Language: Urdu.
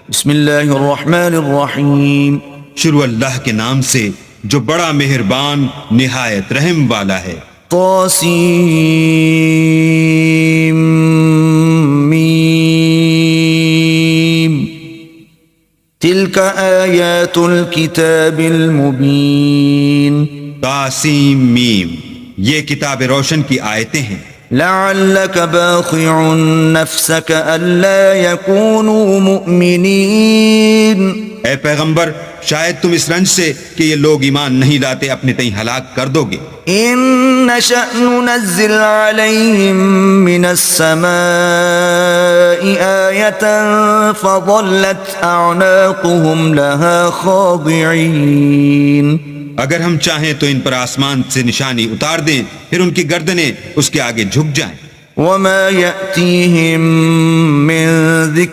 بسم اللہ الرحمن الرحیم. شروع اللہ کے نام سے جو بڑا مہربان نہایت رحم والا ہے. طاسیم میم. تلک آیات الکتاب المبین. طاسیم میم، یہ کتاب روشن کی آیتیں ہیں. لعلک باخع نفسک الا یکونوا مؤمنین. اے پیغمبر، شاید تم اس رنج سے کہ یہ لوگ ایمان نہیں لاتے اپنے تئیں ہلاک کر دو گے. ان نشأ ننزل علیہم من السماء آیة فظلت اعناقهم لها خاضعین. اگر ہم چاہیں تو ان پر آسمان سے نشانی اتار دیں، پھر ان کی گردنیں اس کے آگے جھک جائیں. وما یأتیہم من ذکر